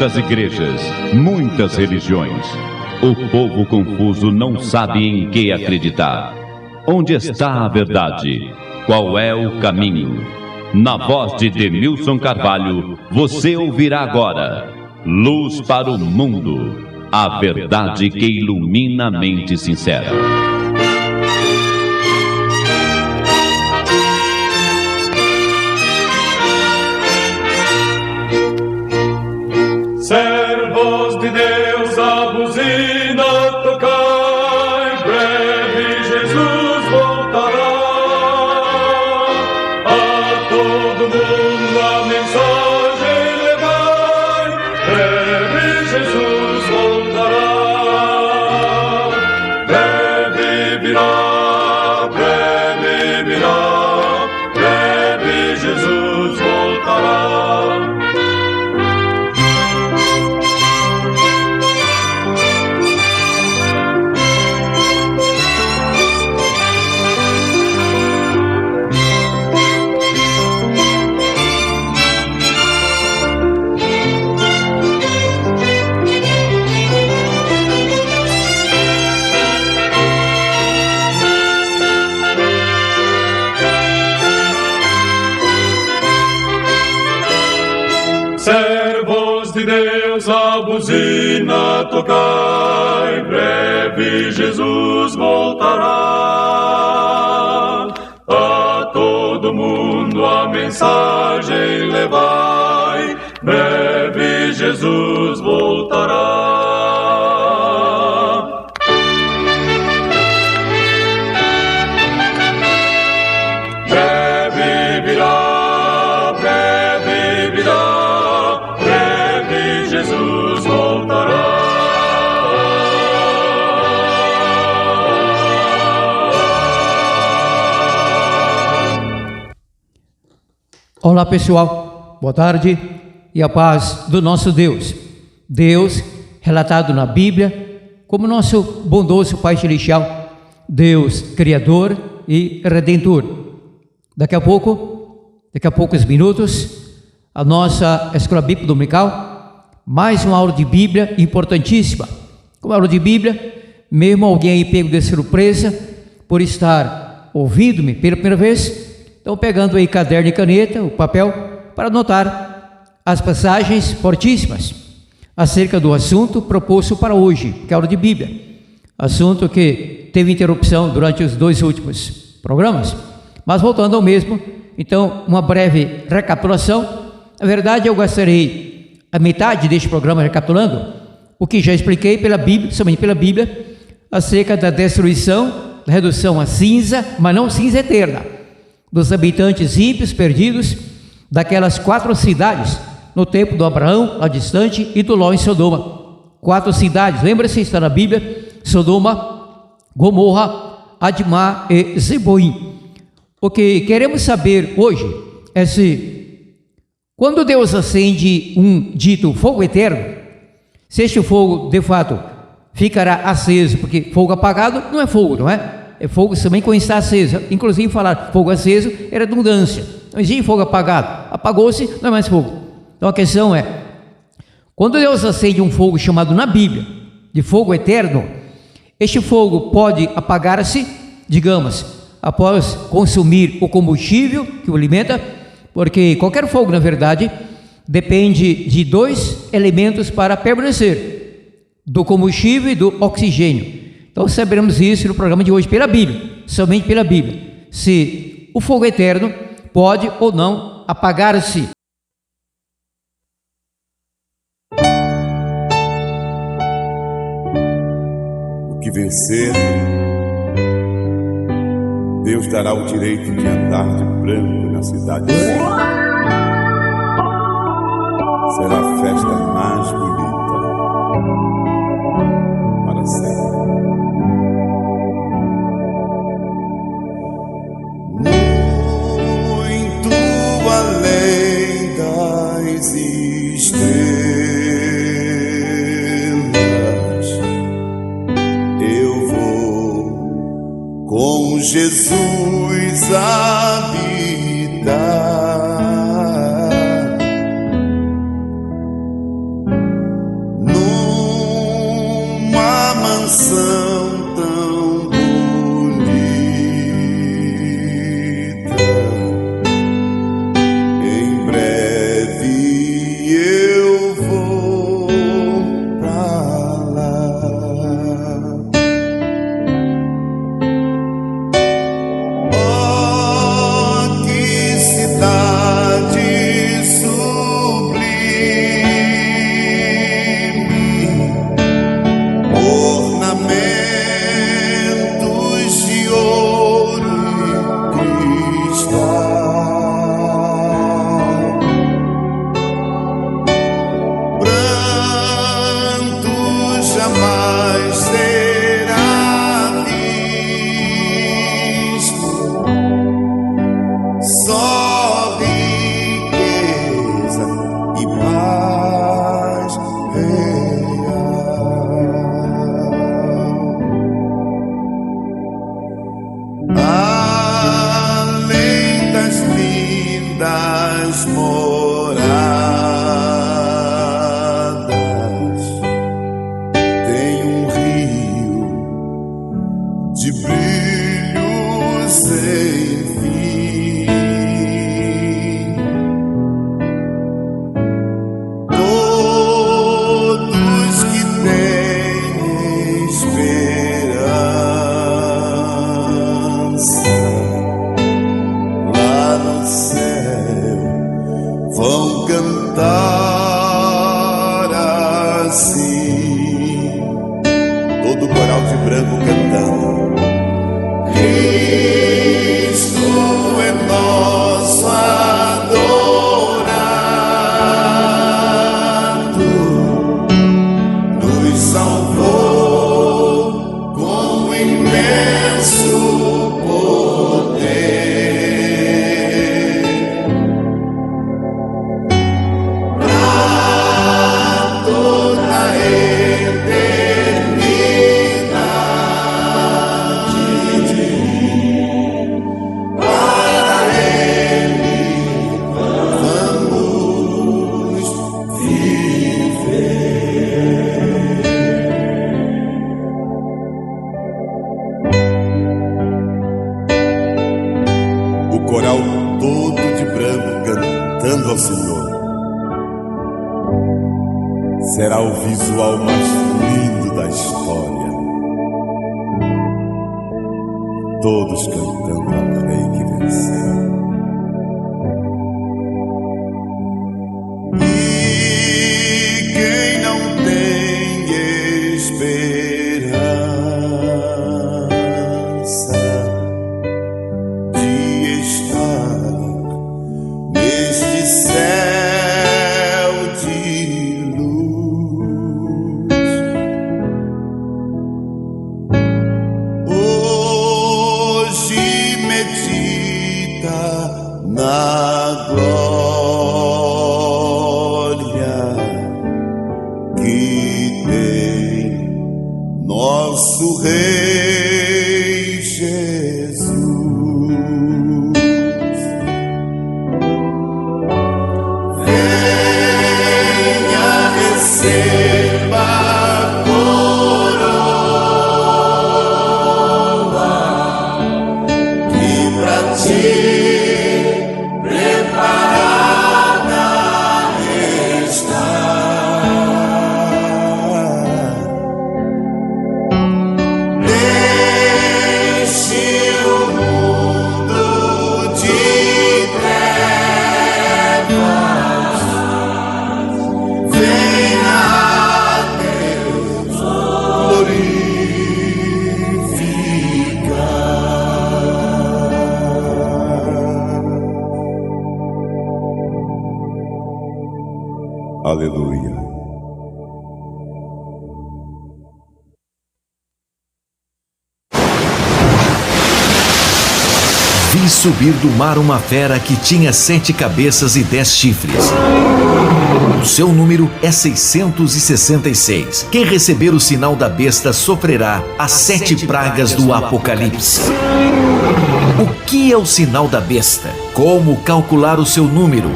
muitas igrejas, muitas religiões. O povo confuso não sabe em que acreditar. Onde está a verdade? Qual é o caminho? Na voz de Denilson Carvalho, você ouvirá agora Luz para o Mundo, a verdade que ilumina a mente sincera. Servos de Deus, a buzina tocai, breve Jesus voltará. A todo mundo a mensagem levai, breve Jesus voltará. Breve virá, breve Jesus voltará. Servos de Deus, a buzina tocai, breve Jesus voltará. A todo mundo a mensagem levai, breve Jesus voltará. Breve virá, breve Jesus voltará. Olá pessoal, boa tarde e a paz do nosso Deus. Deus, relatado na Bíblia como nosso bondoso Pai Celestial, Deus Criador e Redentor. Daqui a poucos minutos, a nossa Escola Bíblica Dominical, mais uma aula de Bíblia importantíssima. Como aula de Bíblia, mesmo alguém aí pego de surpresa por estar ouvindo-me pela primeira vez, então pegando aí caderno e caneta, o papel, para anotar as passagens fortíssimas acerca do assunto proposto para hoje, que é a aula de Bíblia. Assunto que teve interrupção durante os 2 últimos programas, mas voltando ao mesmo, então uma breve recapitulação. Na verdade, eu gastarei a metade deste programa recapitulando o que já expliquei pela Bíblia, somente pela Bíblia, acerca da destruição, da redução a cinza, mas não cinza eterna, dos habitantes ímpios perdidos daquelas 4 cidades no tempo do Abraão, lá distante, e do Ló em Sodoma. 4 cidades, lembra-se, está na Bíblia: Sodoma, Gomorra, Admá e Zeboim. O que queremos saber hoje é se, quando Deus acende um dito fogo eterno, se este fogo de fato ficará aceso, porque fogo apagado não é fogo, não é? É fogo também quando está aceso. Inclusive falar fogo aceso é redundância. Não existe fogo apagado. Apagou-se, não é mais fogo. Então a questão é, quando Deus acende um fogo chamado na Bíblia de fogo eterno, este fogo pode apagar-se, digamos, após consumir o combustível que o alimenta, porque qualquer fogo, na verdade, depende de 2 elementos para permanecer: do combustível e do oxigênio. Então saberemos isso no programa de hoje pela Bíblia, somente pela Bíblia, se o fogo eterno pode ou não apagar-se. O que vencer, Deus dará o direito de andar de branco na cidade santa. Será a festa mais bonita para sempre. Muito além das estrelas, eu vou com Jesus habitar. canção tão bonita. Em breve eu vou pra lá. Oh, que cidade ornamentos de ouro e cristal, pranto jamais será visto, só riqueza e paz real. Além das lindas moradas, tem um rio de brilho sem fim. Todos que têm esperança lá no céu vão cantar assim. Todo coral de branco cantando: Cristo é nosso adorado, nos salvou com imenso poder. Pra toda a eternidade, para Ele vamos viver. O coral todo de branco cantando ao Senhor será o visual mais lindo da história. Todos cantando ao Rei que venceu. E quem não tem esperança de estar neste céu de luz, hoje medita na glória que tem nosso Rei Jesus. Venha, receba a coroa que pra ti preparada está. Deixe o mundo de trevas, venha a Deus glorificar. Aleluia. Vi subir do mar uma fera que tinha 7 cabeças e 10 chifres. O seu número é 666. Quem receber o sinal da besta sofrerá as 7 pragas do Apocalipse. O que é o sinal da besta? Como calcular o seu número?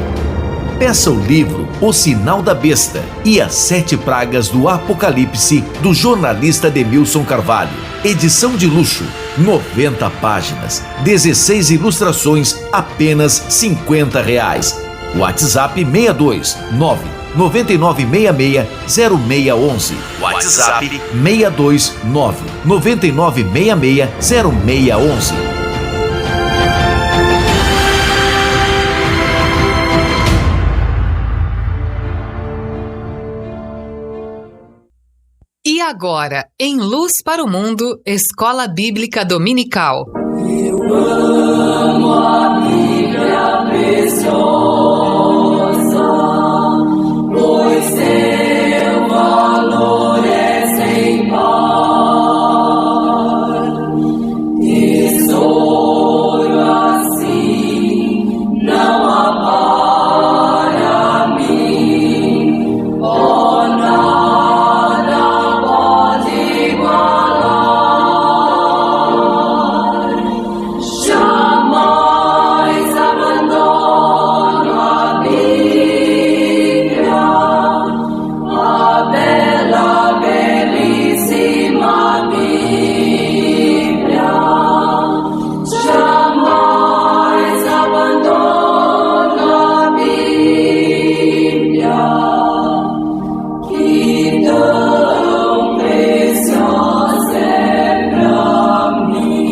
Peça o livro O Sinal da Besta e as 7 Pragas do Apocalipse, do jornalista Demilson Carvalho. Edição de luxo, 90 páginas, 16 ilustrações, apenas R$50. WhatsApp 62 999660611. WhatsApp 62 999660611. E agora, em Luz para o Mundo, Escola Bíblica Dominical. Eu amo a Bíblia preciosa, pois seu valor é sem par. Tesouro assim não há para mim, oh, nada pode igualar. Jamais abandono a Bíblia, a bela, belíssima Bíblia. Jamais abandono a Bíblia, que tão preciosa é pra mim.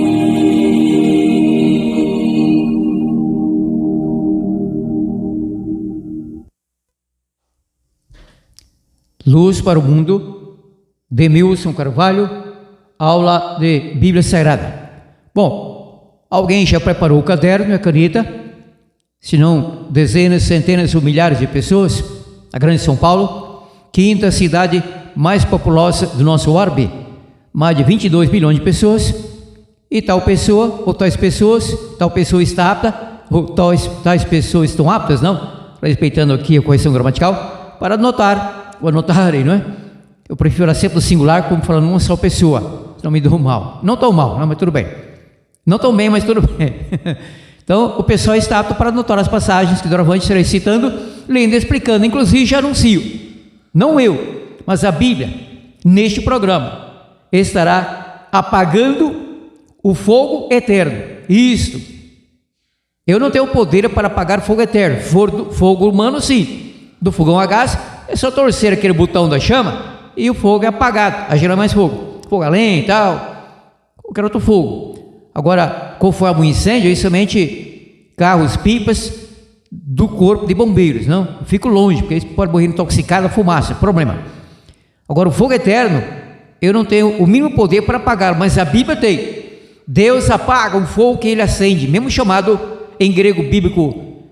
Luz para o Mundo, Demilson Carvalho, aula de Bíblia Sagrada. Bom, alguém já preparou o caderno e a caneta? Se não, dezenas, centenas ou milhares de pessoas, a grande São Paulo, quinta cidade mais populosa do nosso orbe, mais de 22 milhões de pessoas, e tal pessoa, ou tais pessoas, tal pessoa está apta, ou tais pessoas estão aptas, não? Respeitando aqui a correção gramatical, para anotar, ou anotarem, não é? Eu prefiro sempre no singular, como falando uma só pessoa, não me dou mal. Não tão mal, não, mas tudo bem. Não tão bem, mas tudo bem. Então, o pessoal está apto para anotar as passagens que doravante estarei citando, lendo e explicando. Inclusive, já anuncio, não eu, mas a Bíblia, neste programa, estará apagando o fogo eterno. Isto. Eu não tenho poder para apagar fogo eterno. Fogo humano, sim. Do fogão a gás, é só torcer aquele botão da chama e o fogo é apagado. Aí gera mais fogo. Fogo a lenha e tal. Qualquer outro fogo. Agora, conforme o incêndio, é somente carros, pipas do corpo de bombeiros, não? Eu fico longe, porque eles podem morrer intoxicados a fumaça, problema. Agora, o fogo eterno, eu não tenho o mínimo poder para apagar, mas a Bíblia tem. Deus apaga o fogo que ele acende, mesmo chamado em grego bíblico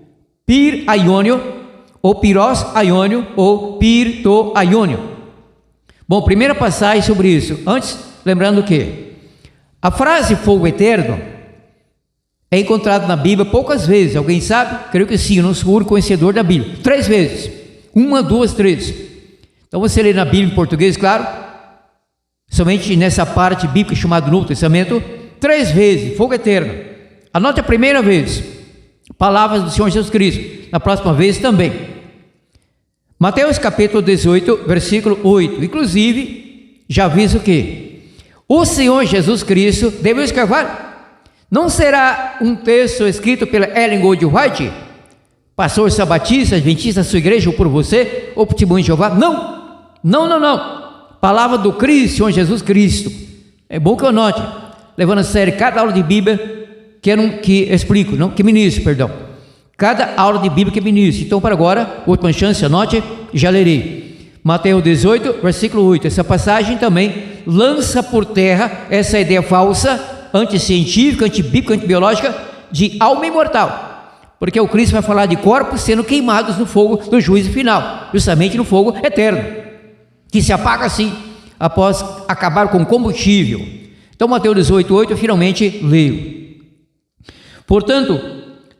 pir aiônio, ou piros aiônio, ou pirto aiônio. Bom, primeira passagem sobre isso. Antes, lembrando que a frase fogo eterno é encontrada na Bíblia poucas vezes. Alguém sabe? Creio que sim, eu não sou o único conhecedor da Bíblia. 3 vezes. 1, 2, 3. Então você lê na Bíblia em português, claro, somente nessa parte bíblica chamada Novo Testamento, 3 vezes, fogo eterno. Anote a primeira vez, palavras do Senhor Jesus Cristo. Na próxima vez também. Mateus capítulo 18, versículo 8. Inclusive, já aviso que o Senhor Jesus Cristo, Demilson Carvalho, não será um texto escrito pela Ellen G. White, pastor sabatista, adventista da sua igreja, ou por você, ou por testemunho de Jeová. Não, não, não, não. Palavra do Cristo, Senhor Jesus Cristo. É bom que eu note, levando a sério cada aula de Bíblia que explico, não, que ministro, perdão. Cada aula de Bíblia que ministro. Então, para agora, última chance, anote, já lerei. Mateus 18, versículo 8. Essa passagem também lança por terra essa ideia falsa, anticientífica, antibíblica, antibiológica, de alma imortal. Porque o Cristo vai falar de corpos sendo queimados no fogo do juízo final, justamente no fogo eterno, que se apaga assim, após acabar com o combustível. Então, Mateus 18, 8, eu finalmente leio. Portanto,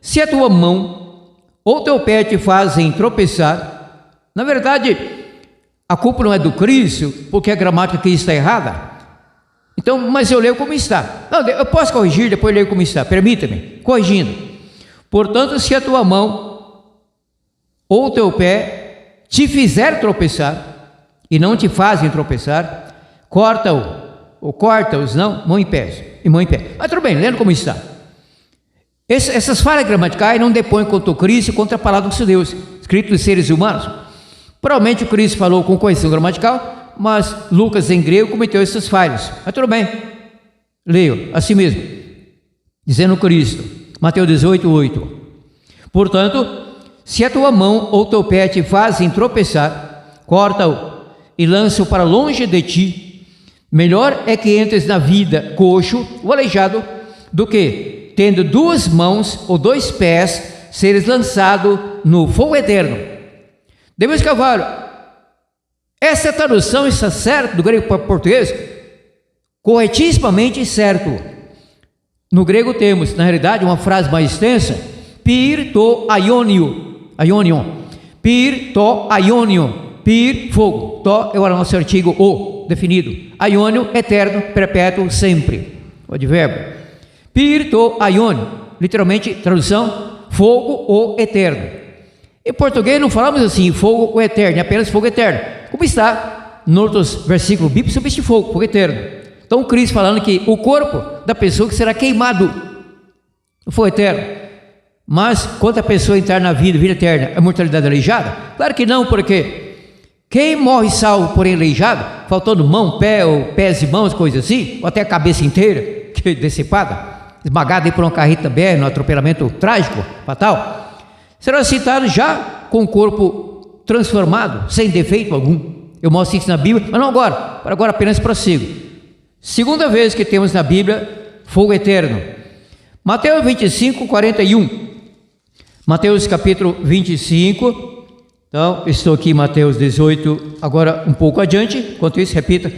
se a tua mão ou teu pé te fazem tropeçar, na verdade, a culpa não é do Cristo, porque a gramática aqui está errada. Então, mas eu leio como está. Não, eu posso corrigir, depois eu leio como está. Permita-me, corrigindo. Portanto, se a tua mão ou teu pé te fizer tropeçar, e não te fazem tropeçar, corta-o, ou corta-os, não, mão em pé, e mão em pé. Mas tudo bem, lendo como está. Essas falhas gramaticais não depõem contra o Cristo e contra a palavra de Deus, escrito dos seres humanos. Provavelmente o Cristo falou com correção gramatical, mas Lucas em grego cometeu essas falhas. Mas tudo bem, leio assim mesmo, dizendo Cristo, Mateus 18, 8. Portanto, se a tua mão ou teu pé te fazem tropeçar, corta-o e lança-o para longe de ti. Melhor é que entres na vida coxo ou aleijado, do que, tendo duas mãos ou dois pés, seres lançado no fogo eterno. Deus Carvalho, essa tradução está certa do grego para o português? Corretissimamente certo. No grego temos, na realidade, uma frase mais extensa, pir to aionion, pir to aionion, pir, fogo, to é o nosso artigo o, definido, aionion, eterno, perpétuo, sempre, o advérbio, pir to aionion, literalmente, tradução, fogo ou eterno. Em português não falamos assim, fogo ou eterno, é apenas fogo eterno, como está nos outros versículos bíblicos sobre este fogo eterno. Então Cristo falando que o corpo da pessoa que será queimado no fogo eterno. Mas quando a pessoa entrar na vida eterna, a mortalidade aleijada? Claro que não, porque quem morre salvo, porém aleijado, faltando mão, pé, ou pés e mãos, coisas assim, ou até a cabeça inteira, que é decepada, esmagada aí por uma carreta BR, no atropelamento trágico, fatal, será citado já com o corpo transformado, sem defeito algum. Eu mostro isso na Bíblia, mas não agora, para agora apenas prossigo. Segunda vez que temos na Bíblia fogo eterno, Mateus 25, 41. Mateus capítulo 25, então estou aqui em Mateus 18, agora um pouco adiante, enquanto isso repita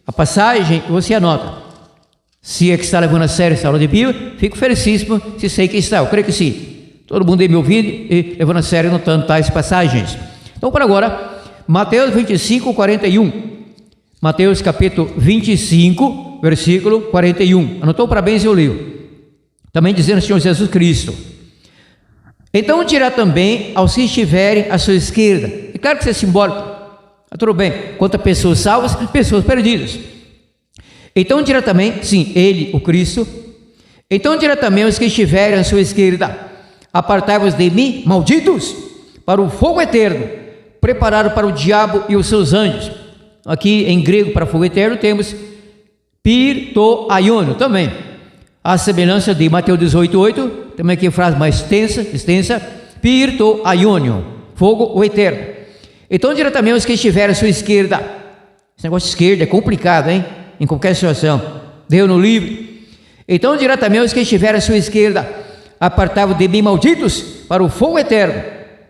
a passagem e você anota. Se é que está levando a sério essa aula de Bíblia, fico felicíssimo se sei que está, eu creio que sim. Todo mundo aí me ouvindo e levando a sério, anotando tais passagens. Então para agora, Mateus 25, 41. Mateus capítulo 25, versículo 41. Anotou? Parabéns, eu leio. Também dizendo o Senhor Jesus Cristo. Então dirá também aos que estiverem à sua esquerda. E claro que isso é simbólico. Tudo bem. Quanto a pessoas salvas, pessoas perdidas. Então dirá também, sim, ele, o Cristo. Então dirá também aos que estiverem à sua esquerda: apartai-vos de mim, malditos, para o fogo eterno, preparado para o diabo e os seus anjos. Aqui em grego para fogo eterno temos pir to aionion também, a semelhança de Mateus 18, 8, também aqui frase mais extensa, pir to aionion, fogo ou eterno. Então diretamente os que estiverem à sua esquerda, esse negócio de esquerda é complicado, hein? Em qualquer situação, Deus no livre. Então diretamente os que estiverem à sua esquerda, apartai-vos de mim, malditos, para o fogo eterno,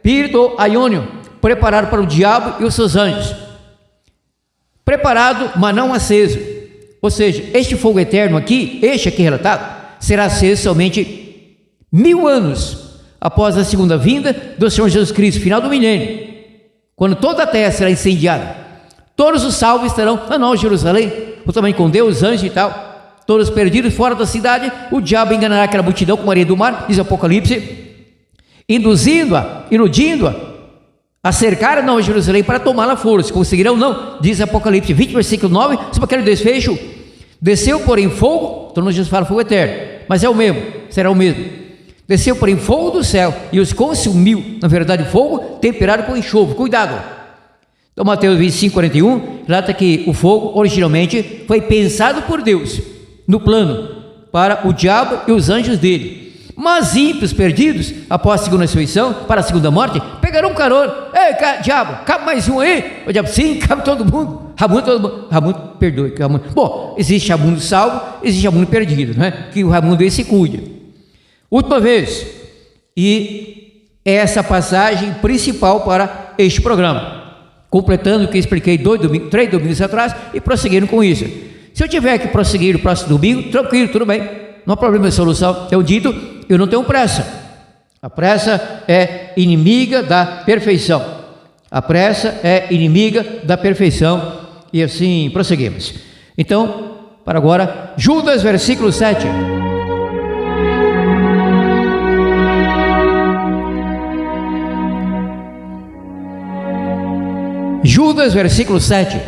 pir to aionion, preparado para o diabo e os seus anjos. Preparado, mas não aceso. Ou seja, este fogo eterno aqui, este aqui relatado, será aceso somente 1000 anos após a segunda vinda do Senhor Jesus Cristo, final do milênio, quando toda a terra será incendiada. Todos os salvos estarão na Nova Jerusalém, também com Deus, anjos e tal, todos perdidos fora da cidade. O diabo enganará aquela multidão com a areia do mar, diz Apocalipse, iludindo-a a cercar a Nova Jerusalém para tomá-la à força. Conseguirão? Não, diz Apocalipse 20, versículo 9, sobre aquele desfecho. Desceu, porém, fogo, então Jesus fala fogo eterno, mas é o mesmo, será o mesmo. Desceu, porém, fogo do céu e os consumiu, na verdade, fogo temperado com enxofre. Cuidado. Então, Mateus 25, 41, relata que o fogo, originalmente, foi pensado por Deus, no plano, para o diabo e os anjos dele. Mas ímpios perdidos, após a segunda ressurreição, para a segunda morte, pegarão carona. Ei, diabo, cabe mais um aí? O diabo, sim, cabe todo mundo. Ramundo, perdoe. Bom, existe Ramundo salvo, existe Ramundo perdido, né? Que o Ramundo esse cuida. Última vez, e essa passagem principal para este programa, completando o que expliquei 3 domingos atrás e prosseguindo com isso. Se eu tiver que prosseguir no próximo domingo, tranquilo, tudo bem, não há problema de solução. Eu dito, eu não tenho pressa. A pressa é inimiga da perfeição. A pressa é inimiga da perfeição. E assim prosseguimos. Então, para agora, Judas, versículo 7. Judas, versículo 7.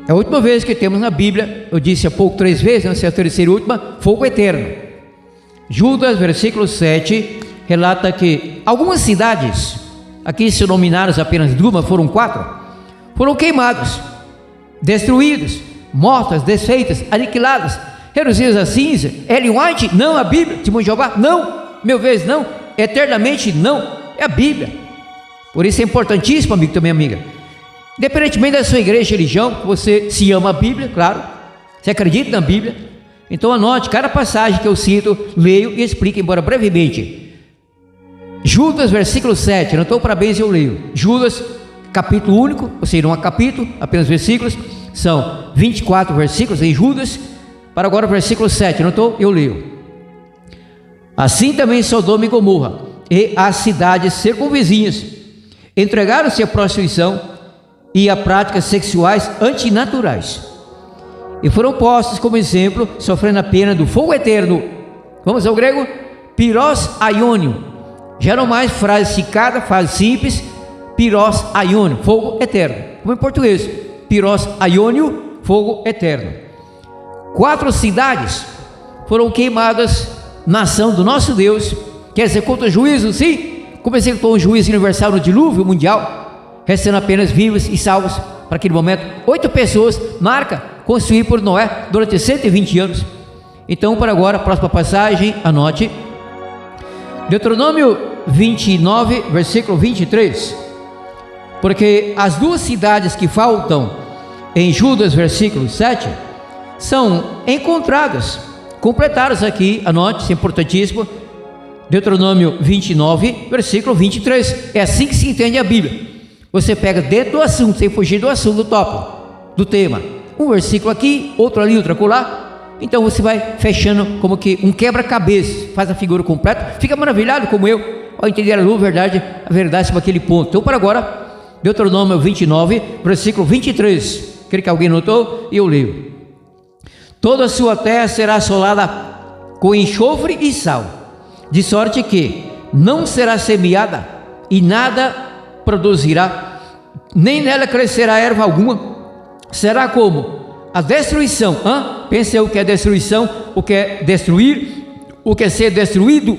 É a última vez que temos na Bíblia, eu disse há pouco 3 vezes, essa é a terceira e última, fogo eterno. Judas, versículo 7, relata que algumas cidades, aqui se nominaram apenas 2, mas foram 4, foram queimadas, destruídas, mortas, desfeitas, aniquiladas, reduzidas a cinza. Ellen White, não a Bíblia. Testemunho de Jeová, não. Mil vezes não. Eternamente não. É a Bíblia. Por isso é importantíssimo, amigo, também amiga, independentemente da sua igreja e religião, você se ama a Bíblia, claro, você acredita na Bíblia, então anote cada passagem que eu cito, leio e explico, embora brevemente. Judas, versículo 7, anotou? Parabéns, eu leio. Judas, capítulo único, ou seja, não há capítulo, apenas versículos, são 24 versículos em Judas. Para agora o versículo 7, anotou? Eu leio. Assim também Sodoma e Gomorra e as cidades circunvizinhas entregaram-se à prostituição e a práticas sexuais antinaturais, e foram postos como exemplo, sofrendo a pena do fogo eterno. Vamos ao grego? Piros aionium. Já não mais frase cicada, frase simples. Piros aionium, fogo eterno, como em português, Piros aionium, fogo eterno. 4 cidades foram queimadas na ação do nosso Deus, que executa juízo, sim, como executou um juízo universal no dilúvio mundial, restando apenas vivos e salvos para aquele momento 8 pessoas, marca construída por Noé durante 120 anos. Então, para agora, a próxima passagem, anote, Deuteronômio 29, versículo 23, porque as 2 cidades que faltam em Judas, versículo 7, são encontradas, completadas aqui, anote, isso é importantíssimo, Deuteronômio 29, versículo 23, é assim que se entende a Bíblia. Você pega dentro do assunto, sem fugir do assunto, do tópico, do tema, um versículo aqui, outro ali, outro acolá, então você vai fechando como que um quebra-cabeça, faz a figura completa, fica maravilhado como eu, ao entender a verdade sobre aquele ponto. Então, para agora, Deuteronômio 29, versículo 23, creio que alguém notou, e eu leio. Toda a sua terra será assolada com enxofre e sal, de sorte que não será semeada e nada produzirá, nem nela crescerá erva alguma. Será como a destruição. Pensa o que é destruição, o que é destruir, o que é ser destruído,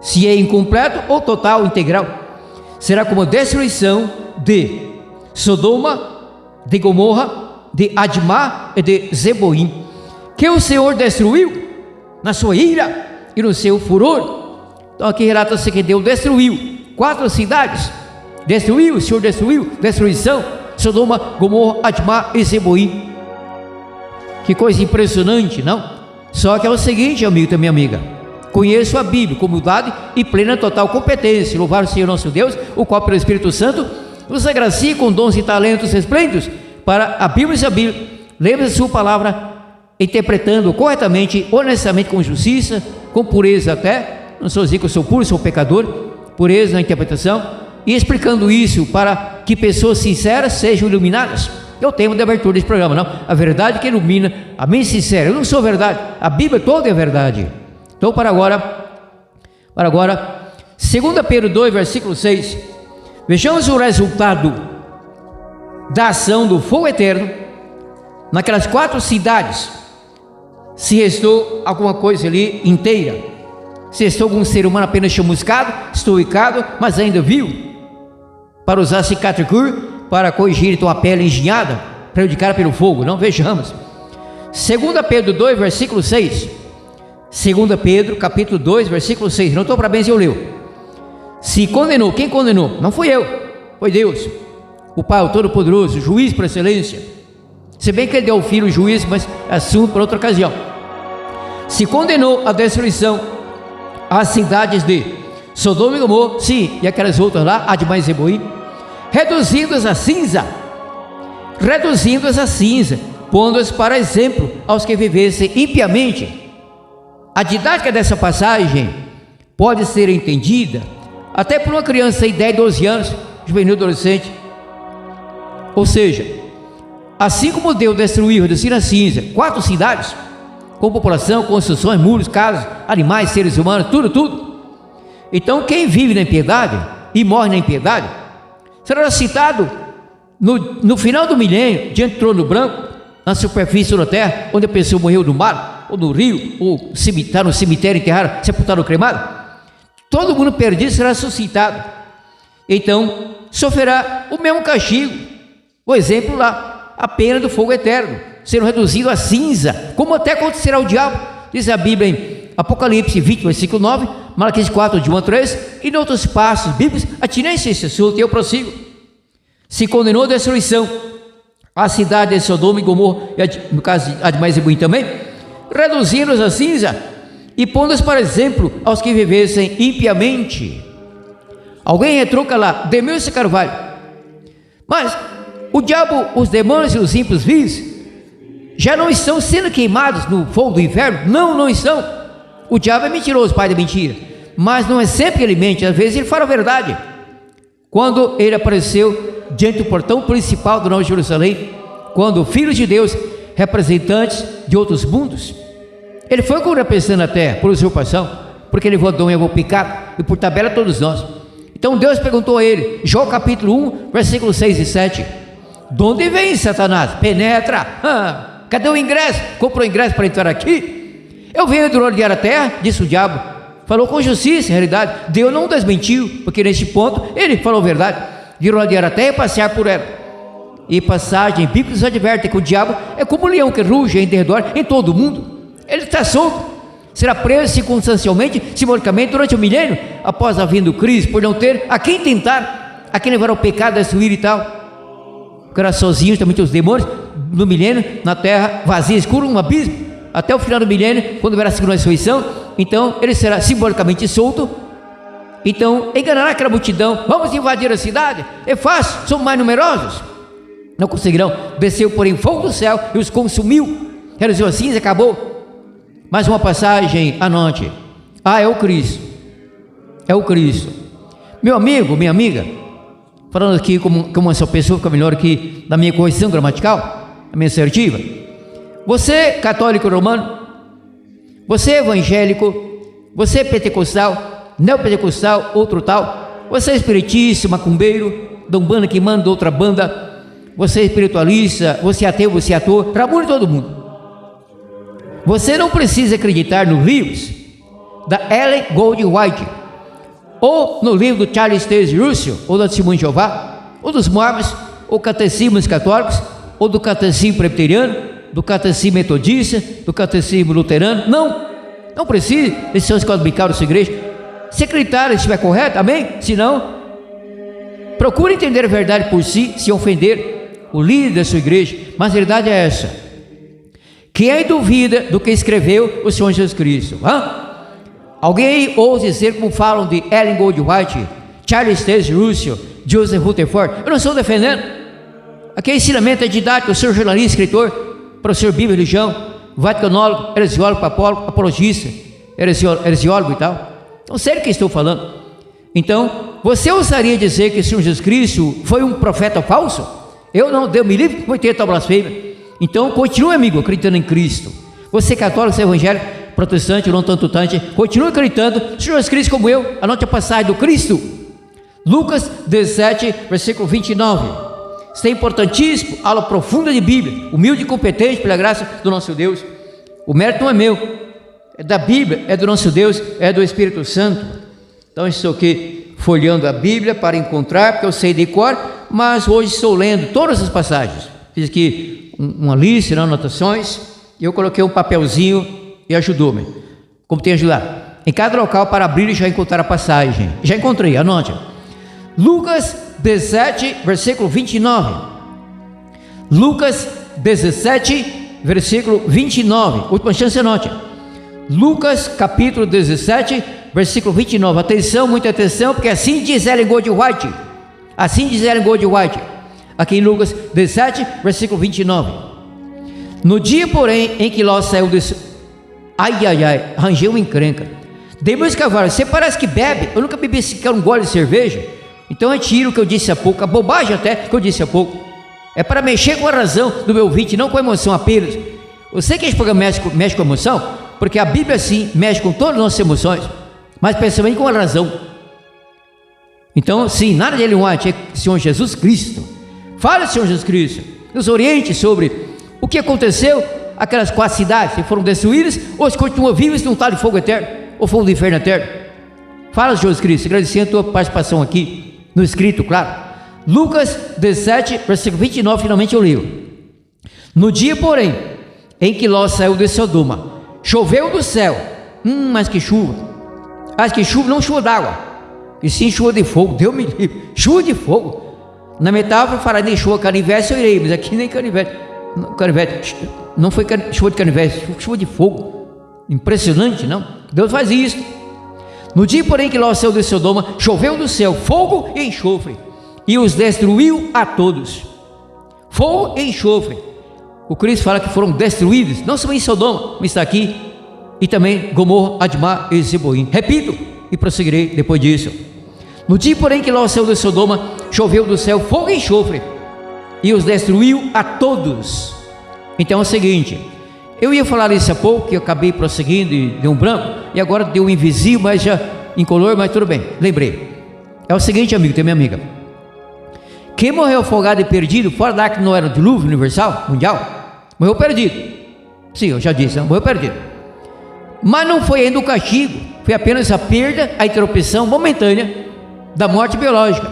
se é incompleto ou total, integral. Será como a destruição de Sodoma, de Gomorra, de Admá e de Zeboim, que o Senhor destruiu na sua ira e no seu furor. Então aqui relata-se que Deus destruiu 4 cidades, destruiu, o Senhor destruiu, destruição, Sodoma, Gomorra, Admá e Zeboim. Que coisa impressionante, não? Só que é o seguinte, amigo e minha amiga, conheço a Bíblia com humildade e plena total competência, louvar o Senhor nosso Deus, o qual pelo Espírito Santo nos agracia com dons e talentos esplêndidos para a Bíblia e a Bíblia. Lembre-se sua palavra, interpretando corretamente, honestamente, com justiça, com pureza até, não sou dizer que eu sou puro, sou pecador, pureza na interpretação, e explicando isso para que pessoas sinceras sejam iluminadas. É o tema da abertura desse programa, não? A verdade que ilumina, a mente sincera. Eu não sou verdade, a Bíblia toda é verdade. Então, para agora, 2 Pedro 2, versículo 6, vejamos o resultado da ação do fogo eterno naquelas 4 cidades. Se restou alguma coisa ali inteira, se restou algum ser humano apenas chamuscado, estoicado, mas ainda viu, para usar cicatricure, para corrigir então a pele engenhada, prejudicada pelo fogo. Não, vejamos 2 Pedro 2, versículo 6. 2 Pedro, capítulo 2, versículo 6. Não estou para bem se eu leio. Se condenou, quem condenou? Não fui eu, foi Deus, o Pai, o Todo-Poderoso, o juiz por excelência. Se bem que ele deu ao filho o juízo, mas assunto para outra ocasião. Se condenou a destruição as cidades de Sodoma e Gomorra, sim, e aquelas outras lá, Admá e Zeboim, reduzindo-as a cinza, pondo-as para exemplo aos que vivessem impiamente. A didática dessa passagem pode ser entendida até por uma criança de 10, 12 anos, juvenil, adolescente. Ou seja, assim como Deus destruiu, reduzindo a cinza 4 cidades, com população, construções, muros, casas, animais, seres humanos, tudo. Então quem vive na impiedade e morre na impiedade será citado no final do milênio, diante do trono branco, na superfície da terra, onde a pessoa morreu no mar, ou no rio, ou está no cemitério enterrado, sepultado ou cremado. Todo mundo perdido será suscitado. Então, sofrerá o mesmo castigo. O exemplo lá, a pena do fogo eterno, sendo reduzido a cinza, como até acontecerá ao diabo. Diz a Bíblia em Apocalipse 20, versículo 9, Malaquias 4, de 1 a 3, e em outros passos bíblicos, atirem-se esse assunto, e eu prossigo. Se condenou a destruição a cidade de Sodoma e Gomorra, no caso de Admá e Zeboim também, reduzindo-os a cinza e pondo-os para exemplo aos que vivessem impiamente. Alguém retruca lá, Demilson Carvalho, mas o diabo, os demônios e os ímpios vis já não estão sendo queimados no fogo do inferno? Não, não estão. O diabo é mentiroso, pai da mentira, mas não é sempre que ele mente, às vezes ele fala a verdade. Quando ele apareceu diante do portão principal do Nova Jerusalém, quando filhos de Deus, representantes de outros mundos, ele foi como representante na terra, por usurpação, porque ele levou Adão e Eva ao pecado, e por tabela todos nós. Então Deus perguntou a ele, João capítulo 1, versículos 6 e 7, de onde vem Satanás? Penetra, cadê o ingresso? Comprou o ingresso para entrar aqui? Eu venho do rodear a terra, disse o diabo, falou com justiça, em realidade, Deus não desmentiu, porque neste ponto ele falou a verdade, de rodear a terra e passear por ela. E passagem bíblica nos adverte que o diabo é como um leão que ruge em derredor em todo o mundo. Ele está solto, será preso circunstancialmente, simbolicamente, durante o milênio, após a vinda do Cristo, por não ter a quem tentar, a quem levar ao pecado, a destruir e tal. Ficará sozinho, também os demônios, no milênio, na terra vazia, escura, um abismo, até o final do milênio, quando haverá a segunda ressurreição. Então ele será simbolicamente solto. Então enganará aquela multidão, vamos invadir a cidade, é fácil, somos mais numerosos. Não conseguirão. Desceu porém fogo do céu e os consumiu, reduziu a cinza, acabou. Mais uma passagem à noite. É o Cristo, é o Cristo. Meu amigo, minha amiga, falando aqui como essa pessoa fica melhor aqui na minha correção gramatical, a minha assertiva. Você católico romano, você evangélico, você pentecostal, neopentecostal, outro tal, você espiritista, macumbeiro, da umbanda que manda outra banda, você espiritualista, você ateu, você ator, Ramon e todo mundo. Você não precisa acreditar nos livros da Ellen Goldwhite, ou no livro do Charles Taze Russell, ou da Testemunha de Jeová, ou dos Mormons, ou catecismos católicos, ou do catecismo presbiteriano, do catecismo metodista, do catecismo luterano. Não precisa. Esses são os escolas bíblicas da sua igreja. Se acreditar, se estiver correto, amém? Se não, procure entender a verdade por si, se ofender o líder da sua igreja. Mas a verdade é essa: quem aí duvida do que escreveu o Senhor Jesus Cristo? Alguém aí ousa dizer, como falam de Ellen Goldwhite, Charles Taze Russell, Joseph Rutherford? Eu não estou defendendo. Aquele ensinamento é didático. Eu sou jornalista, escritor, professor bíblico, religião, vaticanólogo, heresiólogo, papólogo, apologista, heresiólogo e tal. Então, sério que estou falando. Então, você ousaria dizer que o Senhor Jesus Cristo foi um profeta falso? Eu não, Deus me livre, vou ter tal blasfêmia. Então, continue, amigo, acreditando em Cristo. Você católico, você evangélico, protestante, não tanto tante, continue acreditando no Senhor Jesus Cristo como eu. Anote a passagem do Cristo, Lucas 17, versículo 29. Isso é importantíssimo, aula profunda de Bíblia, humilde e competente pela graça do nosso Deus. O mérito não é meu, é da Bíblia, é do nosso Deus, é do Espírito Santo. Então estou aqui folheando a Bíblia para encontrar, porque eu sei de cor, mas hoje estou lendo todas as passagens. Fiz aqui uma lista, anotações, e eu coloquei um papelzinho e ajudou-me, como tem ajudado, em cada local para abrir e já encontrar a passagem. Já encontrei, anote. Lucas 17, versículo 29. Lucas 17, versículo 29. Última chance, anote. Lucas capítulo 17, versículo 29. Atenção, muita atenção, porque assim diz Ellen Goldwhite. Assim diz Ellen Goldwhite. Aqui em Lucas 17, versículo 29. No dia, porém, em que Ló saiu desse... arranjei uma encrenca. Demônios cavalos, você parece que bebe. Eu nunca bebi sequer um gole de cerveja. Então retiro o que eu disse há pouco, a bobagem até que eu disse há pouco. É para mexer com a razão do meu ouvinte, não com a emoção apenas. Eu sei que esse programa mexe com a emoção, porque a Bíblia sim mexe com todas as nossas emoções, mas principalmente com a razão. Então, sim, nada de Ellen White, é Senhor Jesus Cristo. Fala, Senhor Jesus Cristo, nos oriente sobre o que aconteceu, aquelas 4 cidades, se foram destruídas, ou se continuam vivas num tal de fogo eterno, ou fogo do inferno eterno. Fala, Jesus Cristo, agradecendo a tua participação aqui, no escrito, claro. Lucas 17, versículo 29, finalmente eu leio. No dia, porém, em que Ló saiu de Sodoma, choveu do céu, mas que chuva, que chuva, não chuva d'água, e sim chuva de fogo, Deus me livre, chuva de fogo. Na metáfora fala nem chuva canivete, eu irei, mas aqui nem canivete, não foi chuva de canivete, chuva de fogo, impressionante, não? Deus faz isso. No dia, porém, que Ló saiu de Sodoma, choveu do céu fogo e enxofre, e os destruiu a todos. Fogo e enxofre. O Cristo fala que foram destruídos, não somente Sodoma, mas está aqui, e também Gomorra, Admá e Zeboim. Repito, e prosseguirei depois disso. No dia, porém, que Ló saiu de Sodoma, choveu do céu fogo e enxofre, e os destruiu a todos. Então é o seguinte, eu ia falar isso há pouco, que eu acabei prosseguindo e deu um branco, e agora deu um invisível, mas já incolor, mas tudo bem, lembrei. É o seguinte, amigo, tem minha amiga. Quem morreu afogado e perdido, fora da que não era dilúvio universal, mundial, morreu perdido. Sim, eu já disse, morreu perdido. Mas não foi ainda o castigo, foi apenas a perda, a interrupção momentânea da morte biológica.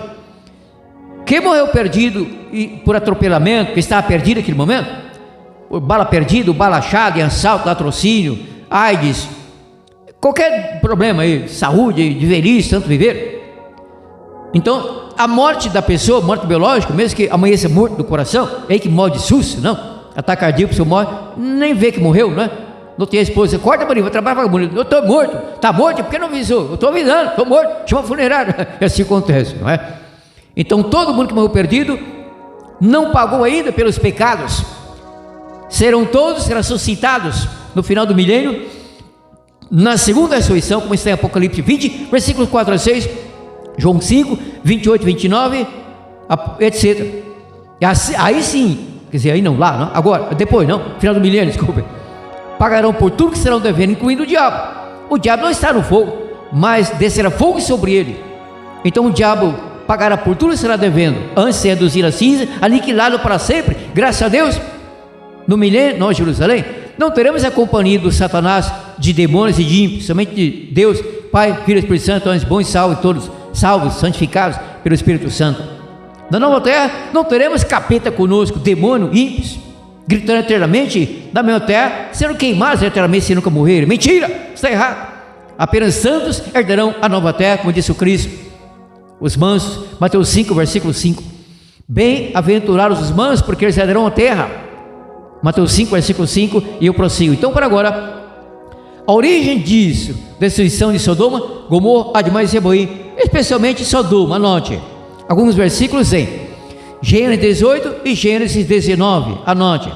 Quem morreu perdido e por atropelamento, que estava perdido naquele momento, por bala perdida, bala achada, assalto, latrocínio, AIDS, qualquer problema aí, saúde, de velhice, tanto viver. Então, a morte da pessoa, morte biológica, mesmo que amanheça morto do coração, é aí que morre de susto, não? Ataque cardíaco, você morre, nem vê que morreu, não é? Não tem a esposa, corta para mim, vou trabalhar para bonito. Eu estou morto, está morto, por que não avisou? Eu estou avisando, estou morto, chama a funerária. E assim acontece, não é? Então todo mundo que morreu perdido não pagou ainda pelos pecados, serão todos ressuscitados no final do milênio, na segunda ressurreição, como está em Apocalipse 20, versículos 4 a 6, João 5, 28, 29, etc. Aí sim, quer dizer, aí não, lá, não? Agora, depois não, final do milênio, desculpe, pagarão por tudo que serão devendo, incluindo o diabo. O diabo não está no fogo, mas descerá fogo sobre ele. Então o diabo pagará por tudo que será devendo, antes de reduzir a cinza, aniquilado para sempre. Graças a Deus, no milênio, nós, Jerusalém, não teremos a companhia do Satanás, de demônios e de ímpios, somente de Deus, Pai, Filho e Espírito Santo, anjos bons e salvos, todos salvos, santificados pelo Espírito Santo. Na nova terra, não teremos capeta conosco, demônio, ímpios, gritando eternamente na mesma terra, sendo queimados eternamente se nunca morrerem. Mentira, está errado. Apenas santos herdarão a nova terra, como disse o Cristo. Os mansos, Mateus 5, versículo 5. Bem-aventurados os mansos, porque eles herdarão a terra. Mateus 5, versículo 5, e eu prossigo. Então, para agora, a origem disso, destruição de Sodoma, Gomorra, Admá e Zeboim, especialmente Sodoma, anote. Alguns versículos em Gênesis 18 e Gênesis 19, anote.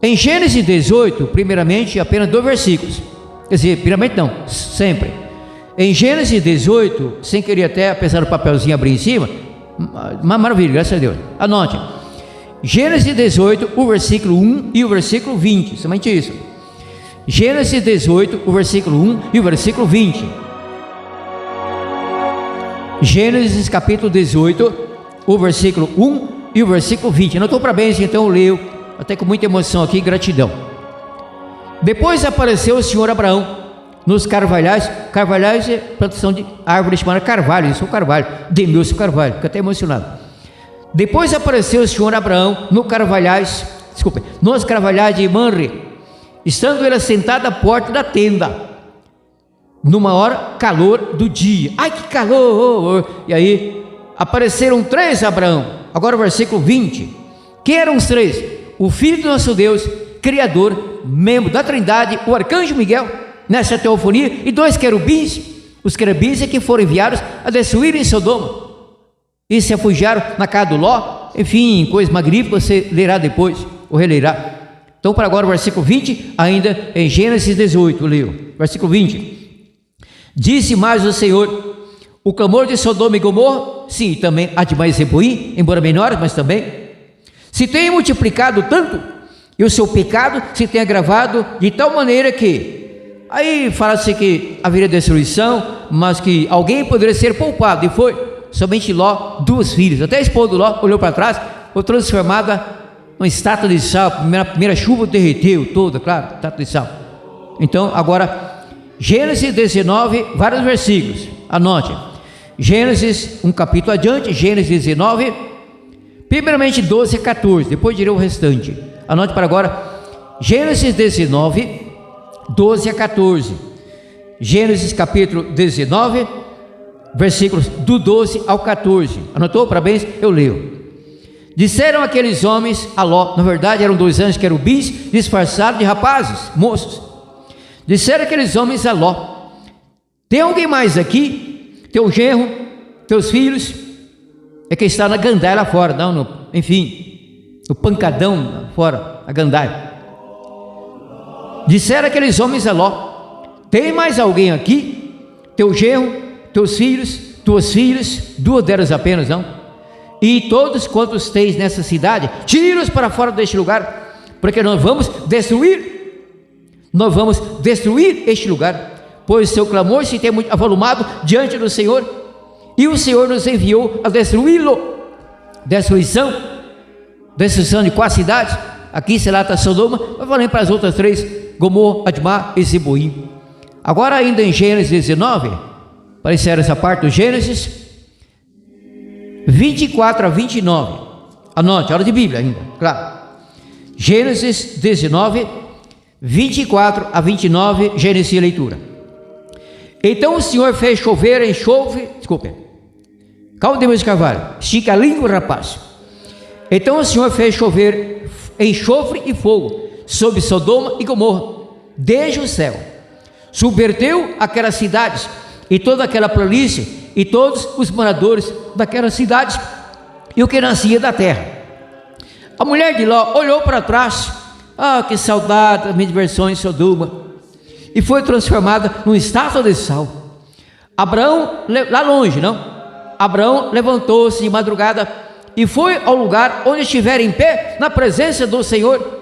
Em Gênesis 18, primeiramente, apenas 2 versículos. Quer dizer, primeiramente não, sempre. Em Gênesis 18, sem querer até, apesar do papelzinho abrir em cima, uma maravilha, graças a Deus. Anote. Gênesis 18, o versículo 1 e o versículo 20, somente isso. Gênesis 18, o versículo 1 e o versículo 20. Gênesis capítulo 18, o versículo 1 e o versículo 20. Anotou para bem, então eu leio, até com muita emoção aqui, gratidão. Depois apareceu o Senhor Abraão nos carvalhais. Carvalhais é plantação de árvore chamada carvalho, isso é o carvalho, Demilson Carvalho, fico até emocionado. Depois apareceu o Senhor Abraão nos carvalhais de Manre, estando ele sentado à porta da tenda, numa hora calor do dia. Ai, que calor! E aí apareceram 3 a Abraão. Agora o versículo 20. Quem eram os 3? O Filho do nosso Deus, Criador, membro da Trindade, o arcanjo Miguel, nessa teofonia, e 2 querubins. Os querubins é que foram enviados a destruírem Sodoma e se refugiaram na casa do Ló. Enfim, coisa magnífica, você lerá depois, ou relerá. Então, para agora o versículo 20, ainda em Gênesis 18, leio, versículo 20. Disse mais o Senhor: o clamor de Sodoma e Gomorra, sim, também Admá e Zeboim, embora menores, mas também, se tem multiplicado tanto, e o seu pecado se tem agravado de tal maneira que, aí fala-se que haveria destruição, mas que alguém poderia ser poupado, e foi. somente Ló, 2 filhas. Até a esposa do Ló olhou para trás, foi transformada numa estátua de sal. A primeira chuva derreteu toda, claro, estátua de sal. Então, agora, Gênesis 19, vários versículos, anote. Gênesis, um capítulo adiante, Gênesis 19, primeiramente 12 a 14, depois direi o restante. Anote para agora, Gênesis 19, 12 a 14. Gênesis capítulo 19, versículos do 12 ao 14. Anotou? Parabéns, eu leio. Disseram aqueles homens a Ló, na verdade eram 2 anjos querubins disfarçados de rapazes, moços. Disseram aqueles homens a Ló: tem alguém mais aqui? Teu genro, teus filhos? É que está na gandaia lá fora, não, no pancadão lá fora, a gandaia. Disseram aqueles homens a Ló: tem mais alguém aqui? Teu genro, teus filhos, tuas filhas, 2 delas apenas, não? E todos quantos tens nessa cidade, tira-os para fora deste lugar, porque nós vamos destruir este lugar, pois seu clamor se tem muito avolumado diante do Senhor, e o Senhor nos enviou a destruí-lo. Destruição de 4 cidades, aqui será a Sodoma, mas falei para as outras 3, Gomorra, Admá e Zeboim. Agora ainda em Gênesis 19, apareceram essa parte do Gênesis 24 a 29, anote, aula de Bíblia ainda, claro. Gênesis 19, 24 a 29, Gênesis e leitura. Então o Senhor fez chover enxofre, calma Deus de cavalo, estica a língua, rapaz. Então o Senhor fez chover enxofre e fogo sobre Sodoma e Gomorra, desde o céu. Subverteu aquelas cidades e toda aquela planície e todos os moradores daquelas cidades e o que nascia da terra. A mulher de Ló olhou para trás, que saudade das minhas diversões em Sodoma, e foi transformada numa estátua de sal. Abraão, lá longe, não? Abraão levantou-se de madrugada e foi ao lugar onde estivera em pé na presença do Senhor,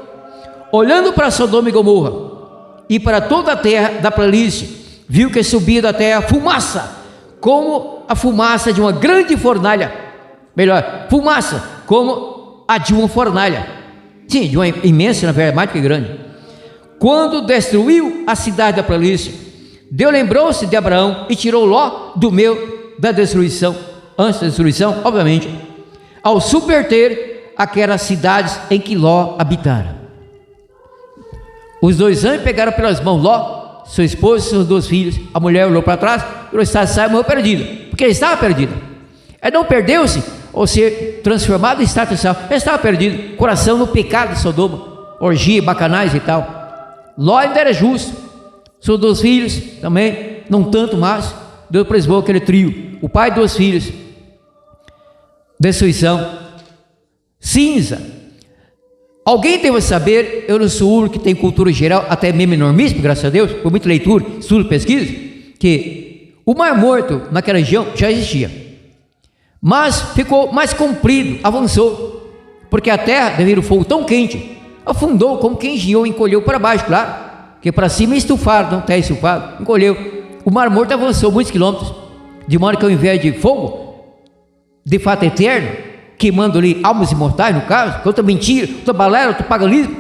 olhando para Sodoma e Gomorra e para toda a terra da planície, viu que subia da terra fumaça, como a fumaça de uma grande fornalha, fumaça como a de uma fornalha, sim, de uma imensa, na verdade, mais que grande. Quando destruiu a cidade da planície, Deus lembrou-se de Abraão e tirou Ló do meio da destruição, antes da destruição, obviamente, ao subverter aquelas cidades em que Ló habitara. Os 2 anjos pegaram pelas mãos Ló, sua esposa e seus 2 filhos. A mulher olhou para trás, virou estado de saia e morreu perdida, porque ele estava perdida. Ela não perdeu-se ou ser transformado em estátua de sal, ela estava perdida, coração no pecado de Sodoma, orgia, bacanais e tal. Ló ainda era justo, seus 2 filhos também, não tanto mais. Deus preservou aquele trio, o pai e 2 filhos. Destruição, cinza. Alguém deve saber, eu não sou o único que tem cultura geral, até mesmo enormíssimo, graças a Deus, por muita leitura, estudo, pesquisa, que o Mar Morto naquela região já existia, mas ficou mais comprido, avançou, porque a terra, devido ao fogo tão quente, afundou como quem engenhou e encolheu para baixo, claro, que para cima é estufado, não está estufado, encolheu. O Mar Morto avançou muitos quilômetros, de modo que ao invés de fogo, de fato eterno, queimando ali almas imortais, no caso, outra mentira, outra balela, outro paganismo,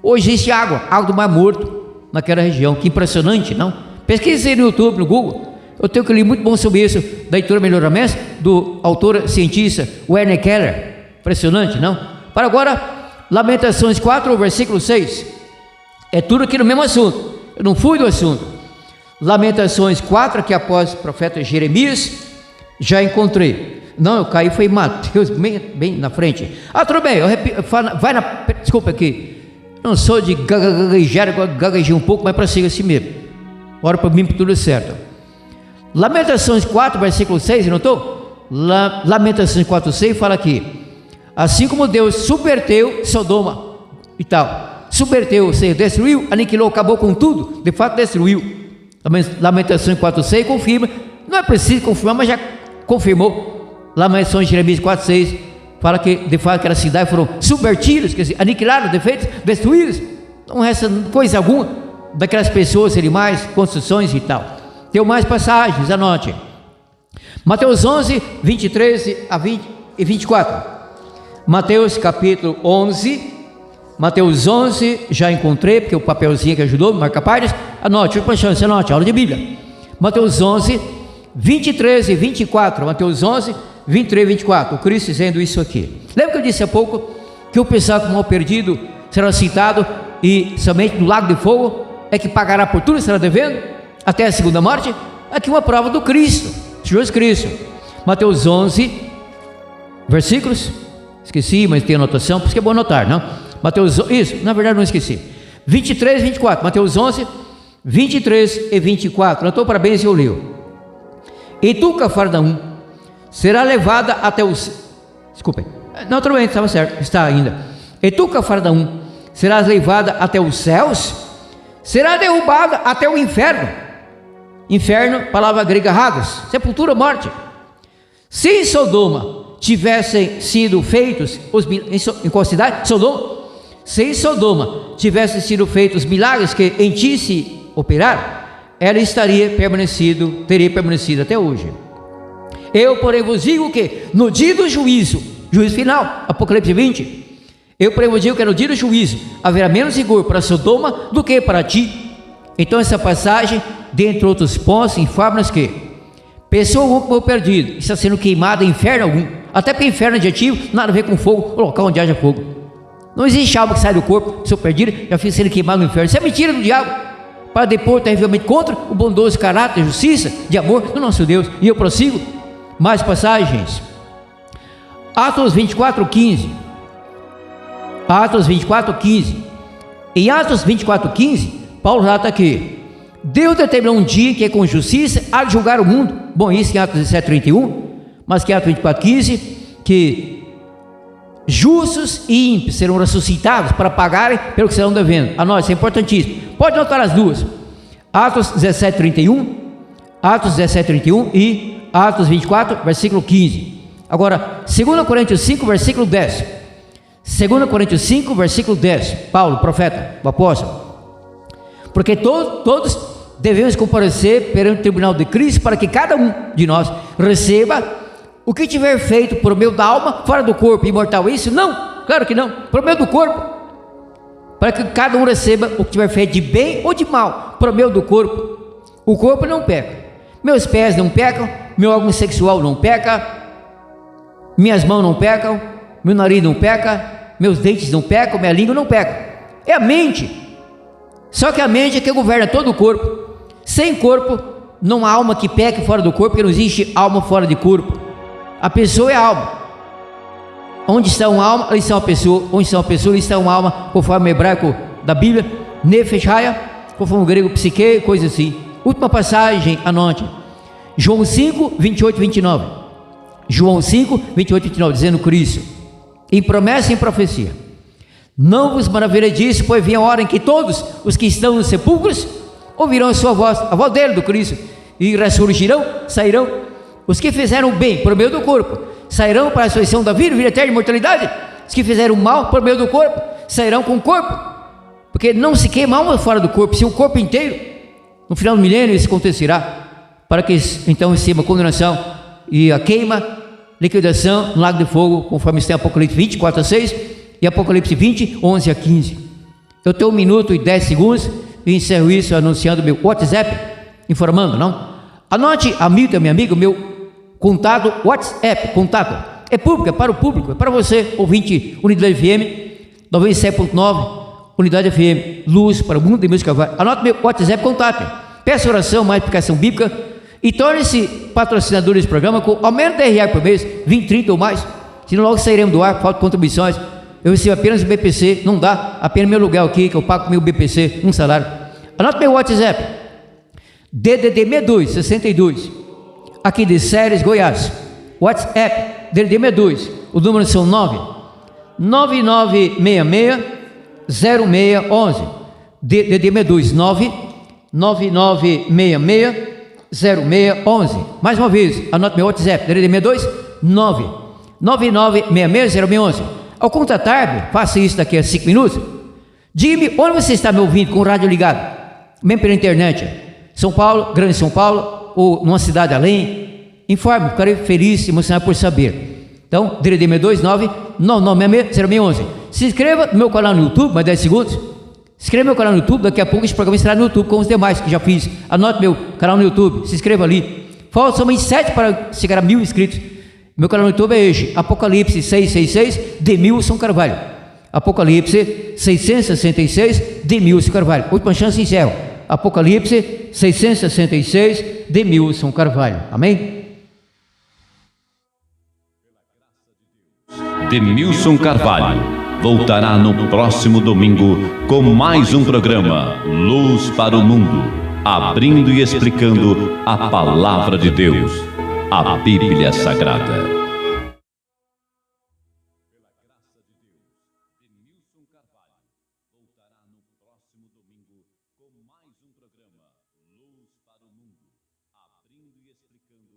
hoje existe água do Mar Morto naquela região. Que impressionante, não? Pesquise no YouTube, no Google. Eu tenho que ler muito bom sobre isso, da editora Melhoramento, do autor cientista Werner Keller. Impressionante, não? Para agora, Lamentações 4, versículo 6. É tudo aqui no mesmo assunto, eu não fui do assunto. Lamentações 4, que após o profeta Jeremias, já encontrei. Não, eu caí, foi Mateus, bem na frente. Tudo bem, eu repito, vai na, desculpa aqui, não sou de gaguejar, gaguejei um pouco, mas prossiga assim mesmo. Ora para mim, para tudo certo. Lamentações 4, versículo 6, notou? Lamentações 4, 6 fala aqui: assim como Deus subverteu Sodoma e tal, subverteu, ou seja, destruiu, aniquilou, acabou com tudo, de fato destruiu. Lamentações 4, 6 confirma, não é preciso confirmar, mas já confirmou. Lamentações de Jeremias 4, 6 fala que de fato aquelas cidades foram subvertidas, quer dizer, aniquiladas, defeitas, destruídas, não resta coisa alguma daquelas pessoas, animais, construções e tal. Tem mais passagens, anote. Mateus 11, 23 a 20 e 24. Mateus capítulo 11. Mateus 11, já encontrei, porque o papelzinho que ajudou, marca páginas. Anote, você anote, aula de Bíblia. Mateus 11, 23 e 24. Mateus 11, 23 e 24. O Cristo dizendo isso aqui. Lembra que eu disse há pouco que o pessoal com o mal perdido será citado e somente no lago de fogo é que pagará por tudo que será devendo até a segunda morte? Aqui uma prova do Cristo, Jesus Cristo. Mateus 11, versículos. Esqueci, mas tem anotação, por isso que é bom anotar, não? Mateus, isso, na verdade não esqueci. 23 e 24, Mateus 11, 23 e 24. Anotou? Parabéns, eu leio. E tu, Cafarnaum, será levada até os... Desculpem, naturalmente estava certo, está ainda. E tu, Cafarnaum, serás levada até os céus, será derrubada até o inferno. Inferno, palavra grega Hades, sepultura, morte. Se em Sodoma tivessem sido feitos em qual cidade? Sodoma. Se em Sodoma tivessem sido feitos os milagres que em ti se operaram, ela teria permanecido até hoje. Eu, porém, vos digo que no dia do juízo final, Apocalipse 20, eu, porém, vos digo que no dia do juízo haverá menos rigor para Sodoma do que para ti. Então essa passagem, dentre outros pontos, informa-nos que pessoa alguma que morreu perdido está sendo queimada em inferno algum, até porque inferno é adjetivo, nada a ver com fogo, o local onde haja fogo. Não existe alma que sai do corpo, pessoa perdida, já fiz sendo queimado no inferno. Isso é mentira do diabo, para depois terrivelmente contra o bondoso caráter, justiça, de amor do nosso Deus. E eu prossigo, mais passagens. Atos 24, 15. Atos 24, 15. Em Atos 24, 15, Paulo relata que Deus determinou um dia que com justiça há de julgar o mundo. Bom, isso em Atos 17, 31, mas que em Atos 24, 15, que justos e ímpios serão ressuscitados para pagarem pelo que serão devendo. Anote, isso é importantíssimo. Pode anotar as duas. Atos 17, 31, Atos 17, 31 e Atos 24, versículo 15. Agora, 2 Coríntios 5, versículo 10. 2 Coríntios 5, versículo 10. Paulo, profeta, o apóstolo. Porque todos devemos comparecer perante o tribunal de Cristo, para que cada um de nós receba o que tiver feito por meio da alma, fora do corpo, imortal. Isso? Não, claro que não, por meio do corpo, para que cada um receba o que tiver feito de bem ou de mal, por meio do corpo. O corpo não peca, meus pés não pecam, meu órgão sexual não peca, minhas mãos não pecam, meu nariz não peca, meus dentes não pecam, minha língua não peca. É a mente. Só que a mente é que governa todo o corpo. Sem corpo não há alma que peque fora do corpo, porque não existe alma fora de corpo. A pessoa é a alma. Onde está uma alma, ali está uma pessoa. Onde está uma pessoa, ali está uma alma, conforme o hebraico da Bíblia, Nefesh Haya, conforme o grego psique, coisa assim. Última passagem, anote. João 5, 28 e 29. João 5, 28 e 29, dizendo Cristo, em promessa e em profecia: não vos maravilhei disso, pois vem a hora em que todos os que estão nos sepulcros ouvirão a sua voz, a voz dele, do Cristo, e ressurgirão, sairão. Os que fizeram bem por meio do corpo sairão para a ressurreição da vida eterna e imortalidade. Os que fizeram mal por meio do corpo sairão com o corpo, porque não se queima alma fora do corpo, se o corpo inteiro. No final do milênio isso acontecerá, para que então receba a condenação e a queima, liquidação no lago de fogo, conforme está em Apocalipse 20, 4 a 6 e Apocalipse 20, 11 a 15. Eu tenho 1 minuto e 10 segundos e encerro isso anunciando meu WhatsApp, informando, não? Anote, amigo, minha amiga, meu contato, WhatsApp, contato, é público, é para o público, é para você, ouvinte, Unidade FM, 97.9, Unidade FM, luz para o mundo de música. Anote meu WhatsApp, contato, peça oração, mais explicação bíblica e torne-se patrocinador desse programa com aumento de R$ por mês, 20, 30 ou mais, senão logo sairemos do ar, falta contribuições. Eu recebo apenas o BPC, não dá, apenas meu aluguel aqui, que eu pago meu BPC, um salário. Anote meu WhatsApp, DDD 62 62, aqui de Séries, Goiás. WhatsApp DDD 62, o número são 9966 0611, DDD 62 9966 0611. Mais uma vez, anote meu WhatsApp, DDD 62 9966 0611. Ao contatar-me, faça isso daqui a 5 minutos. Diga-me onde você está me ouvindo com o rádio ligado, mesmo pela internet. São Paulo, Grande São Paulo, ou numa cidade além, informe, ficarei feliz e emocionado por saber. Então, DDD 629 9966 0611. Se inscreva no meu canal no YouTube, mais 10 segundos. Se inscreva no meu canal no YouTube, daqui a pouco esse programa estará no YouTube com os demais que já fiz. Anote meu canal no YouTube, se inscreva ali. Faltam somente 7 para chegar a 1000 inscritos. Meu canal no YouTube é este, Apocalipse 666, Demilson Carvalho. Apocalipse 666, Demilson Carvalho. Última chance, encerro. Apocalipse 666, Demilson Carvalho. Amém? Demilson Carvalho voltará no próximo domingo com mais um programa Luz para o Mundo, abrindo e explicando a Palavra de Deus, a Bíblia Sagrada. Luz para o Mundo, abrindo e explicando